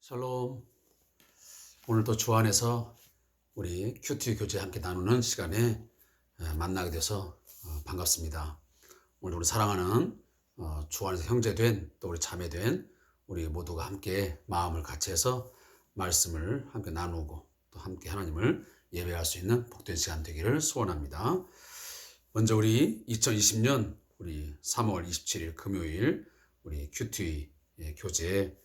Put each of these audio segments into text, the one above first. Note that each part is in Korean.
샬롬. 오늘도 주 안에서 우리 큐티 교제 함께 나누는 시간에 만나게 돼서 반갑습니다. 오늘 우리 사랑하는 주 안에서 형제된 또 우리 자매된 우리 모두가 함께 마음을 같이 해서 말씀을 함께 나누고 또 함께 하나님을 예배할 수 있는 복된 시간 되기를 소원합니다. 먼저 우리 2020년 우리 3월 27일 금요일 우리 큐티 교제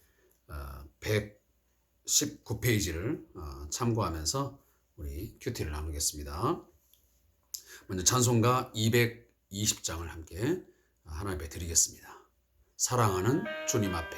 119페이지를 참고하면서 우리 큐티를 나누겠습니다. 먼저 찬송가 220장을 함께 하나님께 드리겠습니다. 사랑하는 주님 앞에.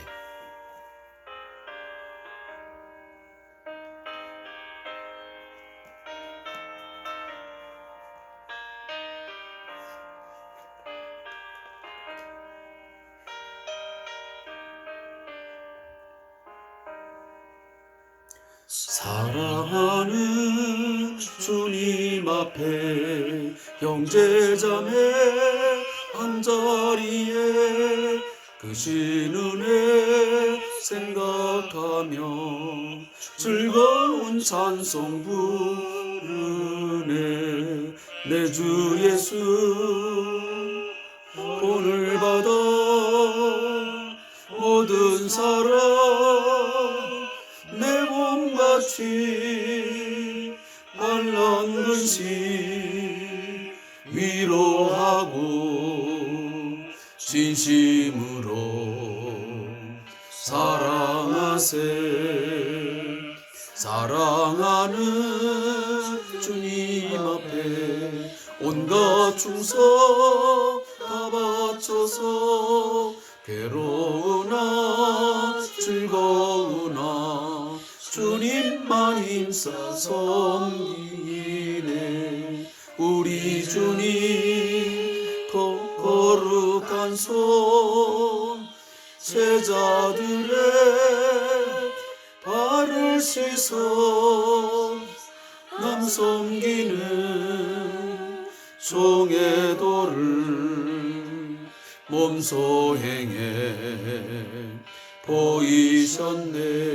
사랑하는 주님 앞에 형제자매 한자리에 크신 은혜 생각하며 즐거운 찬송 부르네. 내 주 예수 본을 받아 모든 사랑 내 몸같이 말랑 근심 위로하고 진심으로 사랑하세. 사랑하는 주님 앞에 온갖 충성 다 바쳐서 괴로우나 즐거우나 주님만 힘써 섬기네. 우리 주님 거룩한 손 제자들의 발을 씻어 남 섬기는 종의 도를 몸소 행해 보이셨네.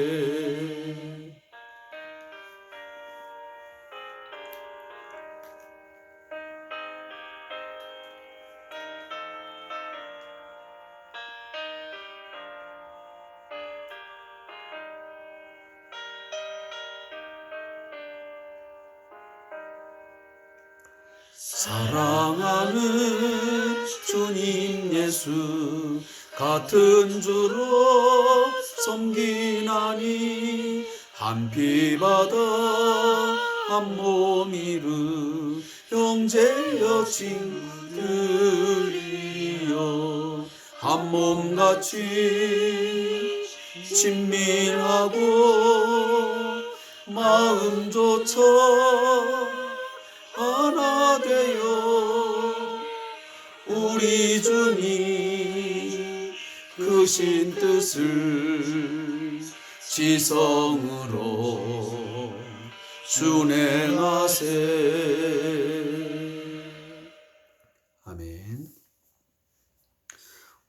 사랑하는 주님 예수 같은 주로 섬기나니 한 피 받아 한 몸 이루 형제여 친구들이여 한 몸같이 친밀하고 마음조차 하나 되어 우리 주님 크신 뜻을 지성으로 순행하세. 아멘.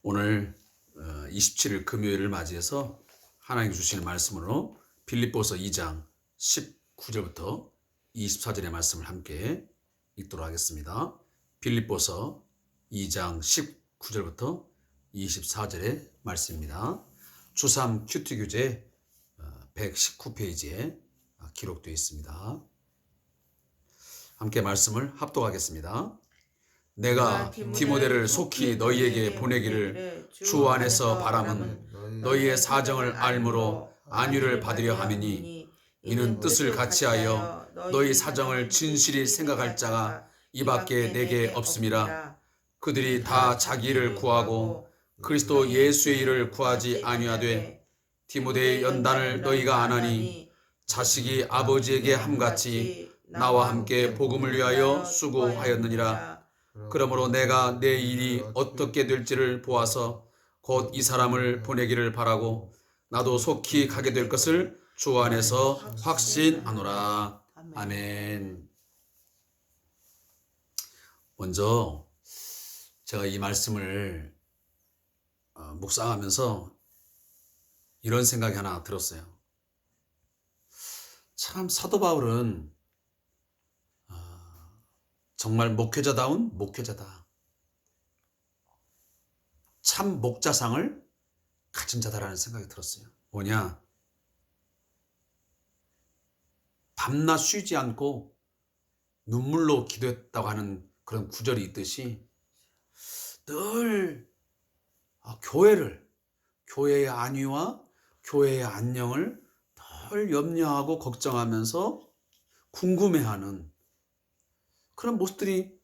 오늘 27일 금요일을 맞이해서 하나님 주시는 말씀으로 빌립보서 2장 19절부터 24절의 말씀을 함께 읽도록 하겠습니다. 빌립보서 2장 19절부터 24절의 말씀입니다. 주3 큐티 교재 119페이지에 기록되어 있습니다. 함께 말씀을 합독하겠습니다. 내가 디모데를 속히 너희에게 보내기를 주 안에서 바람은 너희의 사정을 알므로 안위를 받으려 함이니 이는 뜻을 같이하여 너희 사정을 진실히 생각할 자가 이밖에 내게 없음이라. 그들이 다 자기 일을 구하고 그리스도 예수의 일을 구하지 아니하되 디모데의 연단을 너희가 아나니 자식이 아버지에게 함같이 나와 함께 복음을 위하여 수고하였느니라. 그러므로 내가 내 일이 어떻게 될지를 보아서 곧 이 사람을 보내기를 바라고 나도 속히 가게 될 것을 주 안에서 확신하노라. 아멘. 먼저 제가 이 말씀을 묵상하면서 이런 생각이 하나 들었어요. 참 사도 바울은 정말 목회자다운 목회자다. 참 목자상을 가진 자다라는 생각이 들었어요. 뭐냐? 밤낮 쉬지 않고 눈물로 기도했다고 하는 그런 구절이 있듯이 늘 교회의 안위와 교회의 안녕을 늘 염려하고 걱정하면서 궁금해하는 그런 모습들이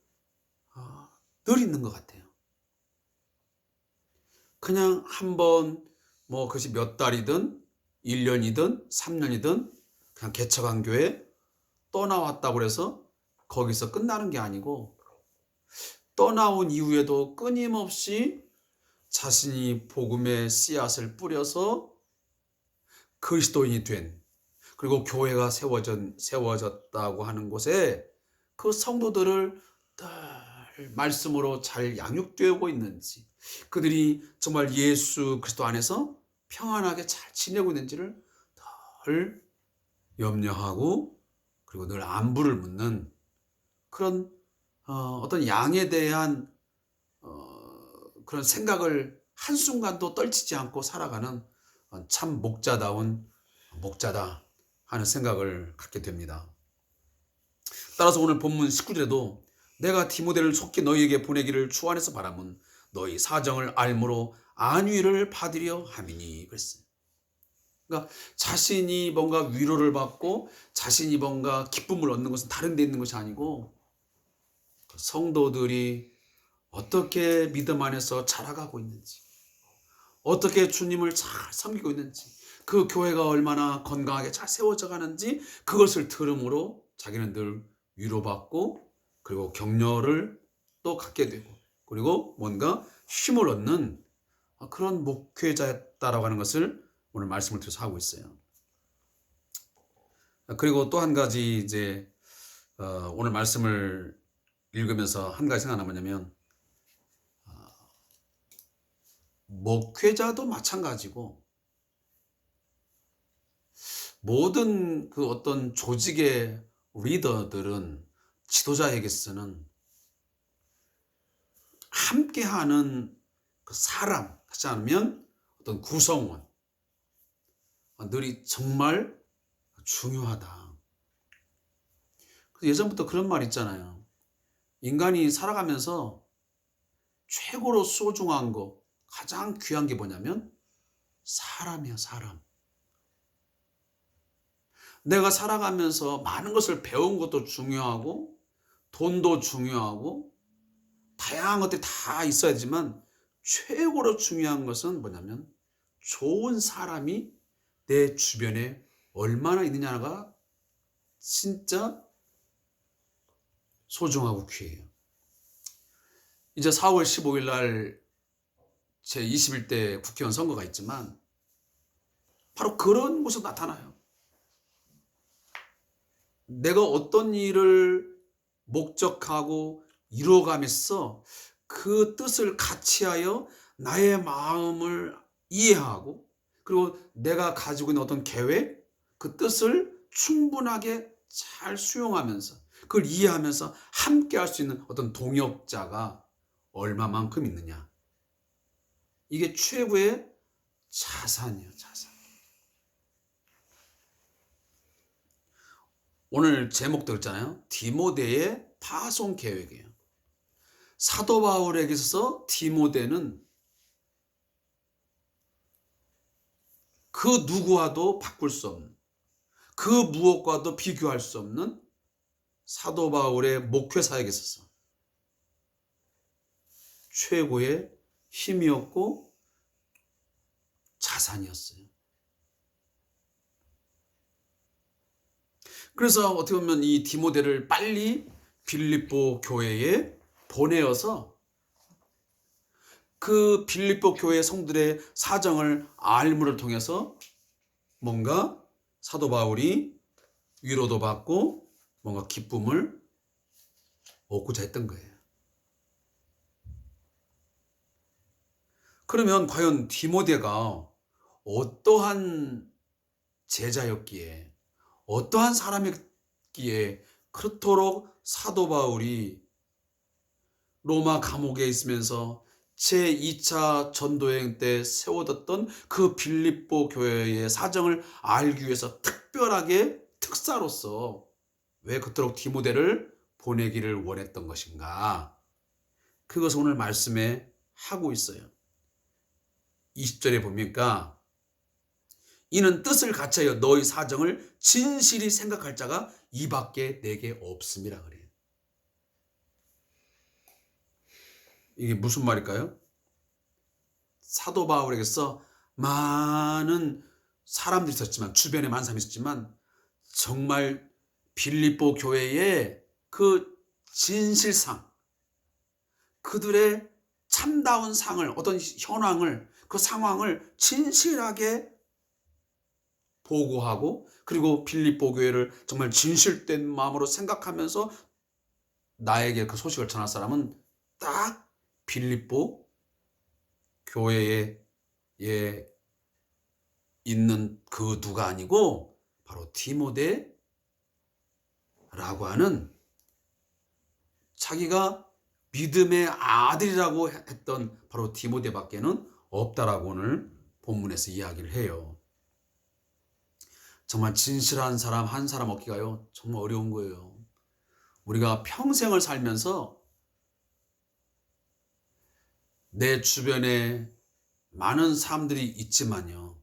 늘 있는 것 같아요. 그냥 한번 그것이 몇 달이든 1년이든 3년이든 그냥 개척한 교회 떠나왔다고 해서 거기서 끝나는 게 아니고 떠나온 이후에도 끊임없이 자신이 복음의 씨앗을 뿌려서 그리스도인이 된, 그리고 교회가 세워졌다고 하는 곳에 그 성도들을 늘 말씀으로 잘 양육되고 있는지, 그들이 정말 예수 그리스도 안에서 평안하게 잘 지내고 있는지를 늘 염려하고, 그리고 늘 안부를 묻는 그런 어떤 양에 대한 그런 생각을 한순간도 떨치지 않고 살아가는 참 목자다운 목자다 하는 생각을 갖게 됩니다. 따라서 오늘 본문 19절에도 내가 디모데를 속히 너희에게 보내기를 주 안에서 바람은 너희 사정을 알므로 안위를 받으려 함이니 그랬어요. 그러니까 자신이 뭔가 위로를 받고 자신이 뭔가 기쁨을 얻는 것은 다른 데 있는 것이 아니고 성도들이 어떻게 믿음 안에서 자라가고 있는지, 어떻게 주님을 잘 섬기고 있는지, 그 교회가 얼마나 건강하게 잘 세워져 가는지 그것을 들음으로 자기는 늘 위로받고 그리고 격려를 또 갖게 되고, 그리고 뭔가 힘을 얻는 그런 목회자였다라고 하는 것을 오늘 말씀을 통해서 하고 있어요. 그리고 또 한 가지 이제 오늘 말씀을 읽으면서 한 가지 생각나는 뭐냐면 목회자도 마찬가지고 모든 그 어떤 조직의 리더들은, 지도자에게서는 함께하는 그 사람, 하지 않으면 어떤 구성원 들이 정말 중요하다. 예전부터 그런 말 있잖아요. 인간이 살아가면서 최고로 소중한 거, 가장 귀한 게 뭐냐면 사람이야, 사람. 내가 살아가면서 많은 것을 배운 것도 중요하고 돈도 중요하고 다양한 것들이 다 있어야 되지만 최고로 중요한 것은 뭐냐면 좋은 사람이 내 주변에 얼마나 있느냐가 진짜 소중하고 귀해요. 이제 4월 15일 날 제21대 국회의원 선거가 있지만 바로 그런 곳에서 나타나요. 내가 어떤 일을 목적하고 이루어가면서 그 뜻을 같이하여 나의 마음을 이해하고, 그리고 내가 가지고 있는 어떤 계획, 그 뜻을 충분하게 잘 수용하면서 그걸 이해하면서 함께 할 수 있는 어떤 동역자가 얼마만큼 있느냐. 이게 최고의 자산이에요, 자산. 오늘 제목도 있잖아요. 디모데의 파송 계획이에요. 사도 바울에게 있어서 디모데는 그 누구와도 바꿀 수 없는, 그 무엇과도 비교할 수 없는 사도 바울의 목회사에게 있어서 최고의 힘이었고 자산이었어요. 그래서 어떻게 보면 이 디모데를 빨리 빌립보 교회에 보내어서 그 빌립보 교회 성들의 사정을 알므를 통해서 뭔가 사도 바울이 위로도 받고 뭔가 기쁨을 얻고자 했던 거예요. 그러면 과연 디모데가 어떠한 제자였기에, 어떠한 사람이기에 그렇도록 사도 바울이 로마 감옥에 있으면서 제2차 전도여행 때 세워뒀던 그 빌립보 교회의 사정을 알기 위해서 특별하게 특사로서 왜 그토록 디모데를 보내기를 원했던 것인가? 그것을 오늘 말씀에 하고 있어요. 20절에 보니까 이는 뜻을 갖춰여 너희 사정을 진실히 생각할 자가 이밖에 내게 없음이라 그래요. 이게 무슨 말일까요? 사도 바울에게서 많은 사람들이 있었지만, 주변에 많은 사람이 있었지만, 정말 빌립보 교회의 그 진실상, 그들의 참다운 상을, 어떤 현황을, 그 상황을 진실하게 보고하고, 그리고 빌립보 교회를 정말 진실된 마음으로 생각하면서 나에게 그 소식을 전할 사람은 딱 빌립보 교회에 있는 그 누가 아니고 바로 디모데라고 하는, 자기가 믿음의 아들이라고 했던 바로 디모데밖에는 없다라고 오늘 본문에서 이야기를 해요. 정말 진실한 사람 한 사람 얻기가요 정말 어려운 거예요. 우리가 평생을 살면서 내 주변에 많은 사람들이 있지만요,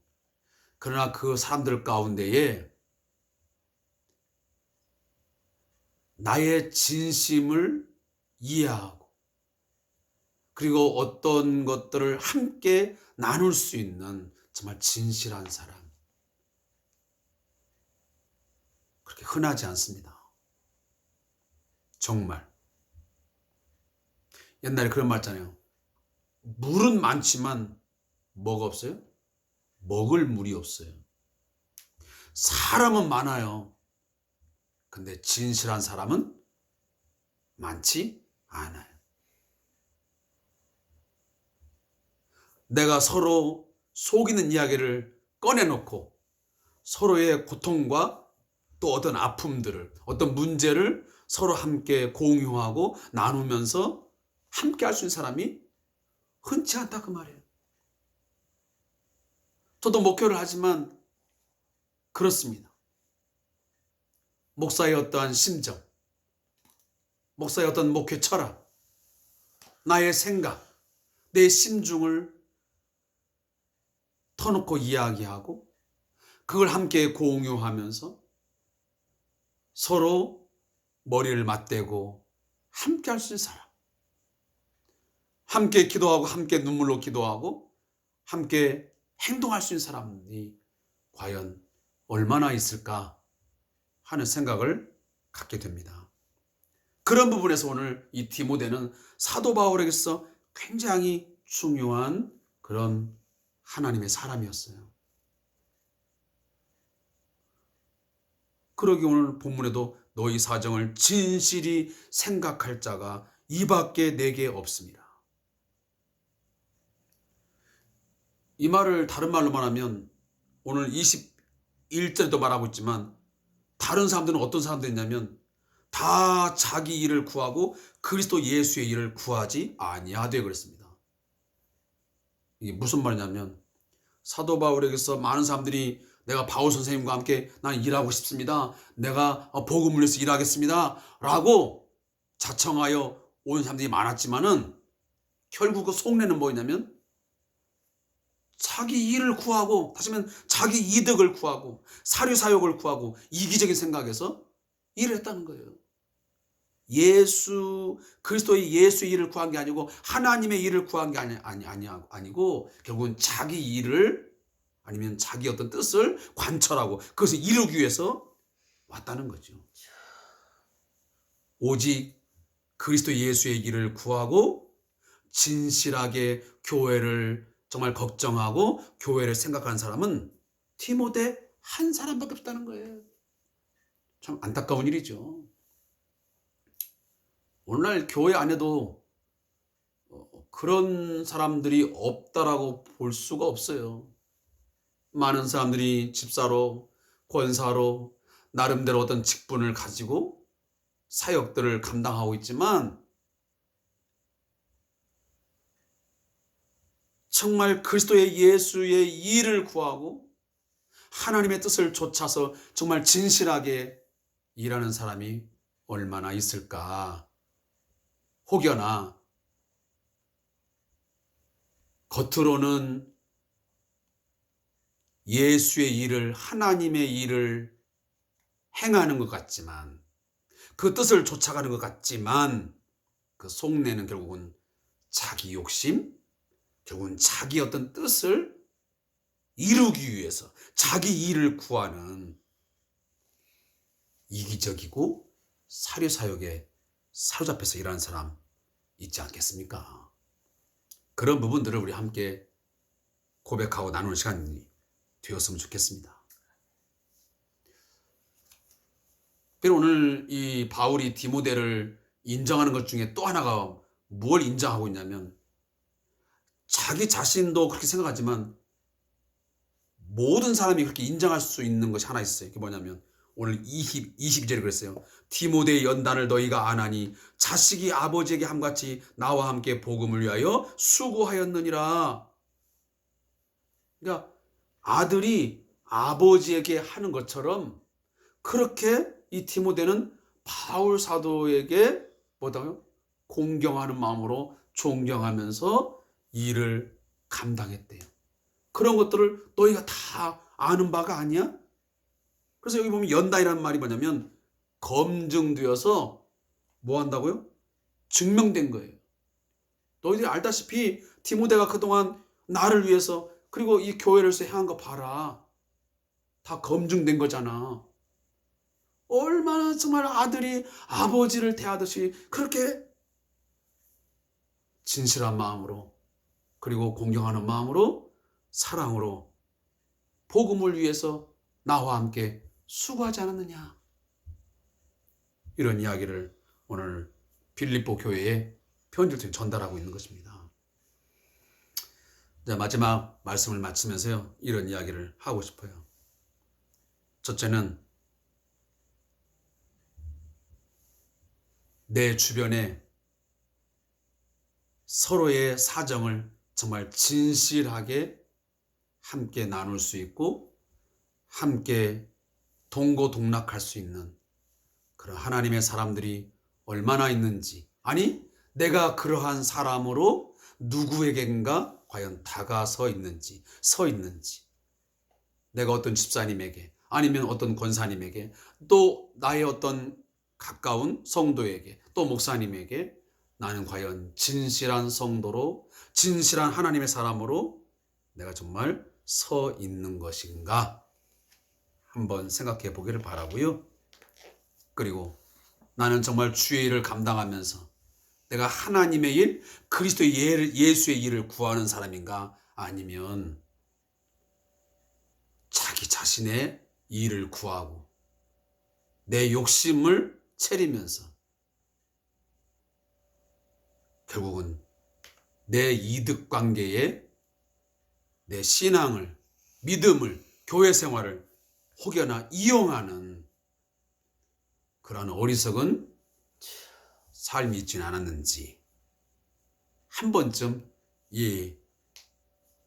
그러나 그 사람들 가운데에 나의 진심을 이해하고, 그리고 어떤 것들을 함께 나눌 수 있는 정말 진실한 사람, 그렇게 흔하지 않습니다. 정말. 옛날에 그런 말 있잖아요. 물은 많지만 뭐가 없어요? 먹을 물이 없어요. 사람은 많아요. 근데 진실한 사람은 많지 않아요. 내가 서로 속이는 이야기를 꺼내놓고 서로의 고통과 또 어떤 아픔들을, 어떤 문제를 서로 함께 공유하고 나누면서 함께 할 수 있는 사람이 흔치 않다 그 말이에요. 저도 목회를 하지만 그렇습니다. 목사의 어떠한 심정, 목사의 어떤 목회 철학, 나의 생각, 내 심중을 터놓고 이야기하고 그걸 함께 공유하면서 서로 머리를 맞대고 함께 할 수 있는 사람, 함께 기도하고 함께 눈물로 기도하고 함께 행동할 수 있는 사람이 과연 얼마나 있을까 하는 생각을 갖게 됩니다. 그런 부분에서 오늘 이 디모데는 사도 바울에게서 굉장히 중요한 그런 하나님의 사람이었어요. 그러기 오늘 본문에도 너희 사정을 진실히 생각할 자가 이밖에 내게 없습니다. 이 말을 다른 말로 말하면 오늘 21절에도 말하고 있지만, 다른 사람들은 어떤 사람들이냐면 다 자기 일을 구하고 그리스도 예수의 일을 구하지 아니하되 그랬습니다. 이게 무슨 말이냐면, 사도 바울에게서 많은 사람들이 내가 바울 선생님과 함께 난 일하고 싶습니다, 내가 복음을 위해서 일하겠습니다 라고 자청하여 온 사람들이 많았지만은 결국 그 속내는 뭐냐면 자기 일을 구하고, 다시 말하면 자기 이득을 구하고 사료사욕을 구하고 이기적인 생각에서 일을 했다는 거예요. 그리스도의 예수의 일을 구한 게 아니고 하나님의 일을 구한 게 아니고 결국은 자기 일을, 아니면 자기 어떤 뜻을 관철하고 그것을 이루기 위해서 왔다는 거죠. 오직 그리스도 예수의 일을 구하고 진실하게 교회를 정말 걱정하고 교회를 생각하는 사람은 디모데 한 사람밖에 없다는 거예요. 참 안타까운 일이죠. 오늘날 교회 안에도 그런 사람들이 없다라고 볼 수가 없어요. 많은 사람들이 집사로, 권사로, 나름대로 어떤 직분을 가지고 사역들을 감당하고 있지만 정말 그리스도의 예수의 일을 구하고 하나님의 뜻을 좇아서 정말 진실하게 일하는 사람이 얼마나 있을까? 혹여나 겉으로는 예수의 일을, 하나님의 일을 행하는 것 같지만, 그 뜻을 쫓아가는 것 같지만 그 속내는 결국은 자기 욕심, 결국은 자기 어떤 뜻을 이루기 위해서 자기 일을 구하는 이기적이고 사료사욕에 사로잡혀서 일하는 사람 있지 않겠습니까? 그런 부분들을 우리 함께 고백하고 나누는 시간이 되었으면 좋겠습니다. 오늘 이 바울이 디모데를 인정하는 것 중에 또 하나가 뭘 인정하고 있냐면, 자기 자신도 그렇게 생각하지만 모든 사람이 그렇게 인정할 수 있는 것이 하나 있어요. 그게 뭐냐면 오늘 22절에 그랬어요. 디모데의 연단을 너희가 안하니 자식이 아버지에게 함같이 나와 함께 복음을 위하여 수고하였느니라. 그러니까 아들이 아버지에게 하는 것처럼 그렇게 이 디모데는 바울 사도에게 뭐다요? 공경하는 마음으로 존경하면서 일을 감당했대요. 그런 것들을 너희가 다 아는 바가 아니야? 그래서 여기 보면 연단이라는 말이 뭐냐면 검증되어서 뭐 한다고요? 증명된 거예요. 너희들이 알다시피 디모데가 그동안 나를 위해서 그리고 이 교회를 위해서 행한 거 봐라. 다 검증된 거잖아. 얼마나 정말 아들이 아버지를 대하듯이 그렇게 진실한 마음으로 그리고 공경하는 마음으로 사랑으로 복음을 위해서 나와 함께 수고하지 않았느냐. 이런 이야기를 오늘 빌립보 교회에 편지를 통해 전달하고 있는 것입니다. 자, 마지막 말씀을 마치면서요, 이런 이야기를 하고 싶어요. 첫째는 내 주변에 서로의 사정을 정말 진실하게 함께 나눌 수 있고 함께 동고동락할 수 있는 그런 하나님의 사람들이 얼마나 있는지, 아니 내가 그러한 사람으로 누구에겐가 과연 다가서 있는지, 서 있는지, 내가 어떤 집사님에게 아니면 어떤 권사님에게 또 나의 어떤 가까운 성도에게 또 목사님에게 나는 과연 진실한 성도로 진실한 하나님의 사람으로 내가 정말 서 있는 것인가 한번 생각해 보기를 바라고요. 그리고 나는 정말 주의 일을 감당하면서 내가 하나님의 일, 그리스도의 예수의 일을 구하는 사람인가, 아니면 자기 자신의 일을 구하고 내 욕심을 채리면서 결국은 내 이득 관계에 내 신앙을, 믿음을, 교회 생활을 혹여나 이용하는 그런 어리석은 삶이 있지는 않았는지 한 번쯤 이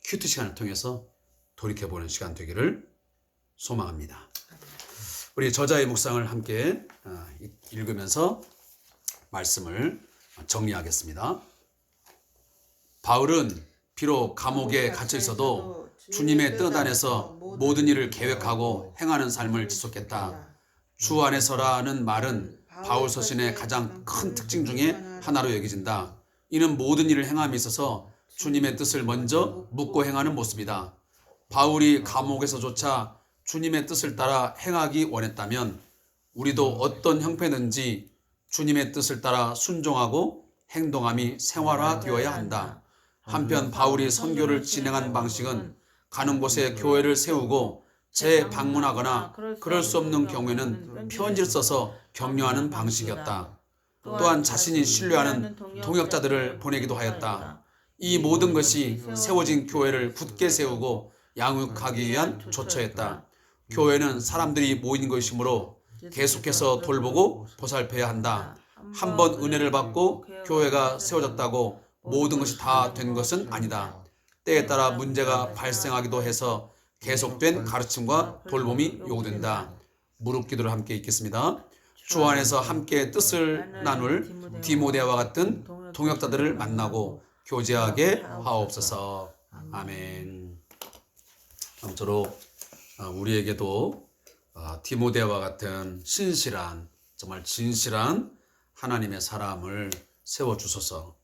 큐티 시간을 통해서 돌이켜보는 시간 되기를 소망합니다. 우리 저자의 묵상을 함께 읽으면서 말씀을 정리하겠습니다. 바울은 비록 감옥에 갇혀 있어도 주님의 뜻 안에서 모든 일을 계획하고 행하는 삶을 지속했다. 주 안에서라는 말은 바울 서신의 가장 큰 특징 중에 하나로 여겨진다. 이는 모든 일을 행함에 있어서 주님의 뜻을 먼저 묻고 행하는 모습이다. 바울이 감옥에서조차 주님의 뜻을 따라 행하기 원했다면 우리도 어떤 형편든지 주님의 뜻을 따라 순종하고 행동함이 생활화되어야 한다. 한편 바울이 선교를 진행한 방식은 가는 곳에 교회를 세우고 재방문하거나 그럴 수 없는 경우에는 편지를 써서 격려하는 방식이었다. 또한 자신이 신뢰하는 동역자들을 보내기도 하였다. 이 모든 것이 세워진 교회를 굳게 세우고 양육하기 위한 조처였다. 교회는 사람들이 모인 것이므로 계속해서 돌보고 보살펴야 한다. 한 번 은혜를 받고 교회가 세워졌다고 모든 것이 다 된 것은 아니다. 때에 따라 문제가 발생하기도 해서 계속된 가르침과 돌봄이 요구된다. 무릎 기도를 함께 읽겠습니다. 주 안에서 함께 뜻을 나눌 디모데와 같은 동역자들을 만나고 교제하게 하옵소서. 아멘. 아무쪼록 우리에게도 디모데와 같은 신실한, 정말 진실한 하나님의 사람을 세워주소서.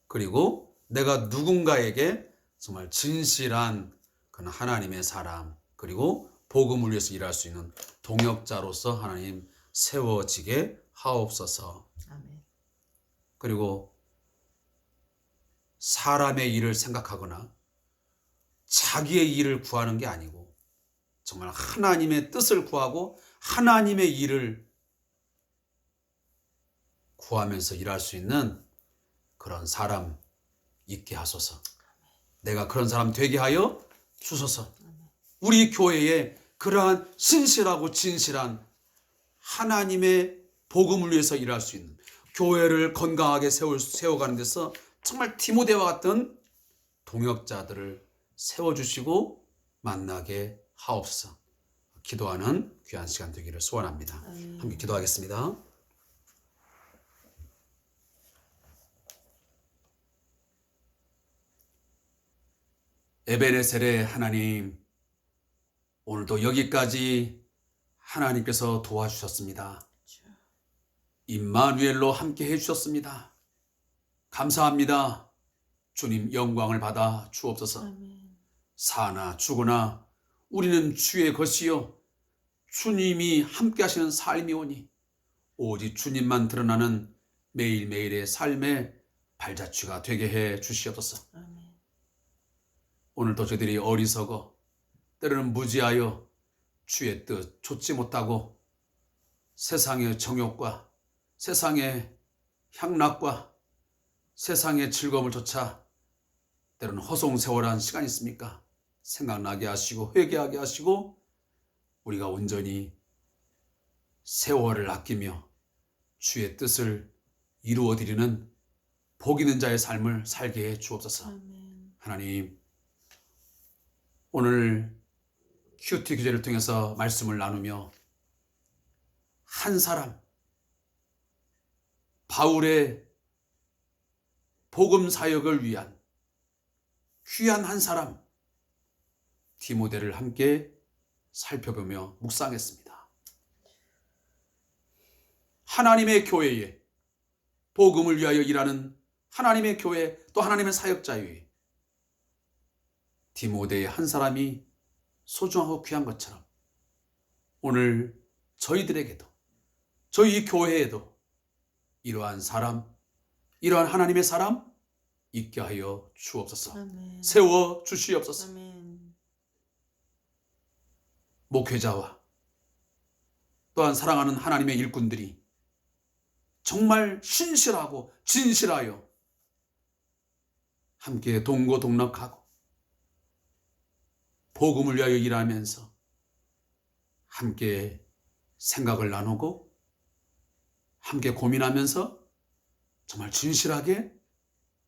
그리고 내가 누군가에게 정말 진실한 그런 하나님의 사람, 그리고 복음을 위해서 일할 수 있는 동역자로서 하나님 세워지게 하옵소서. 아멘. 그리고 사람의 일을 생각하거나 자기의 일을 구하는 게 아니고 정말 하나님의 뜻을 구하고 하나님의 일을 구하면서 일할 수 있는 그런 사람 있게 하소서. 내가 그런 사람 되게 하여 주소서. 우리 교회에 그러한 신실하고 진실한 하나님의 복음을 위해서 일할 수 있는, 교회를 건강하게 세워가는 데서 정말 디모데와 같은 동역자들을 세워주시고 만나게 하옵소서. 기도하는 귀한 시간 되기를 소원합니다. 함께 기도하겠습니다. 에베네셀의 하나님, 오늘도 여기까지 하나님께서 도와주셨습니다. 임마누엘로 함께 해주셨습니다. 감사합니다. 주님 영광을 받아 주옵소서. 사나 죽으나 우리는 주의 것이요 주님이 함께 하시는 삶이오니 오직 주님만 드러나는 매일매일의 삶의 발자취가 되게 해 주시옵소서. 오늘도 저희들이 어리석어 때로는 무지하여 주의 뜻 좇지 못하고 세상의 정욕과 세상의 향락과 세상의 즐거움을 쫓아 때로는 허송세월한 시간이 있습니까? 생각나게 하시고 회개하게 하시고 우리가 온전히 세월을 아끼며 주의 뜻을 이루어드리는 복 있는 자의 삶을 살게 해 주옵소서. 하나님, 오늘 큐티 교제를 통해서 말씀을 나누며 한 사람, 바울의 복음 사역을 위한 귀한 한 사람, 디모데를 함께 살펴보며 묵상했습니다. 하나님의 교회에 복음을 위하여 일하는 하나님의 교회, 또 하나님의 사역자의 디모데의 한 사람이 소중하고 귀한 것처럼 오늘 저희들에게도, 저희 교회에도 이러한 사람, 이러한 하나님의 사람 있게 하여 주옵소서. 아멘. 세워 주시옵소서. 아멘. 목회자와 또한 사랑하는 하나님의 일꾼들이 정말 신실하고 진실하여 함께 동고동락하고 복음을 위하여 일하면서 함께 생각을 나누고 함께 고민하면서 정말 진실하게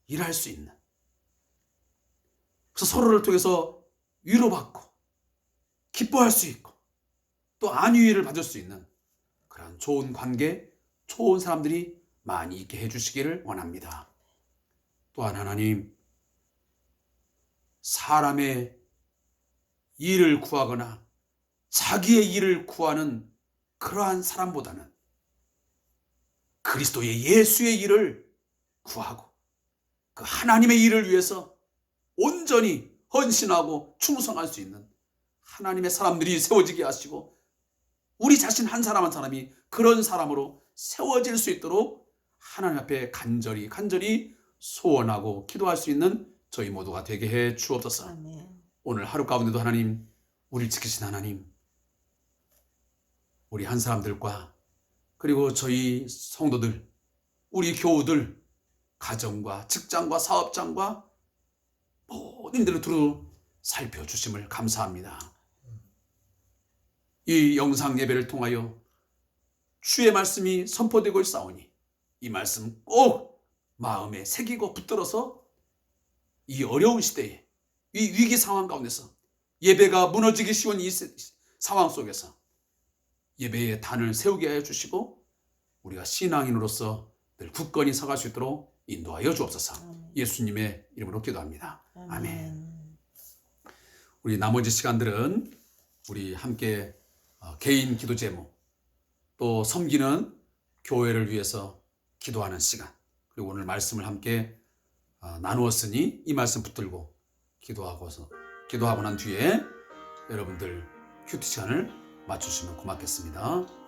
일할 수 있는, 그래서 서로를 통해서 위로받고 기뻐할 수 있고 또 안위를 받을 수 있는 그런 좋은 관계, 좋은 사람들이 많이 있게 해주시기를 원합니다. 또한 하나님, 사람의 일을 구하거나 자기의 일을 구하는 그러한 사람보다는 그리스도의 예수의 일을 구하고 그 하나님의 일을 위해서 온전히 헌신하고 충성할 수 있는 하나님의 사람들이 세워지게 하시고 우리 자신 한 사람 한 사람이 그런 사람으로 세워질 수 있도록 하나님 앞에 간절히 소원하고 기도할 수 있는 저희 모두가 되게 해 주옵소서. 아멘. 오늘 하루 가운데도 하나님, 우리를 지키신 하나님, 우리 한 사람들과 그리고 저희 성도들, 우리 교우들, 가정과 직장과 사업장과 모든 데를 두루 살펴주심을 감사합니다. 이 영상 예배를 통하여 주의 말씀이 선포되고 있사오니 이 말씀 꼭 마음에 새기고 붙들어서 이 어려운 시대에 이 위기 상황 가운데서 예배가 무너지기 쉬운 이 상황 속에서 예배의 단을 세우게 하여 주시고 우리가 신앙인으로서 늘 굳건히 서갈 수 있도록 인도하여 주옵소서. 예수님의 이름으로 기도합니다. 아멘. 우리 나머지 시간들은 우리 함께 개인 기도 제목 또 섬기는 교회를 위해서 기도하는 시간 그리고 오늘 말씀을 함께 나누었으니 이 말씀 붙들고 기도하고 난 뒤에 여러분들 큐티 시간을 맞추시면 고맙겠습니다.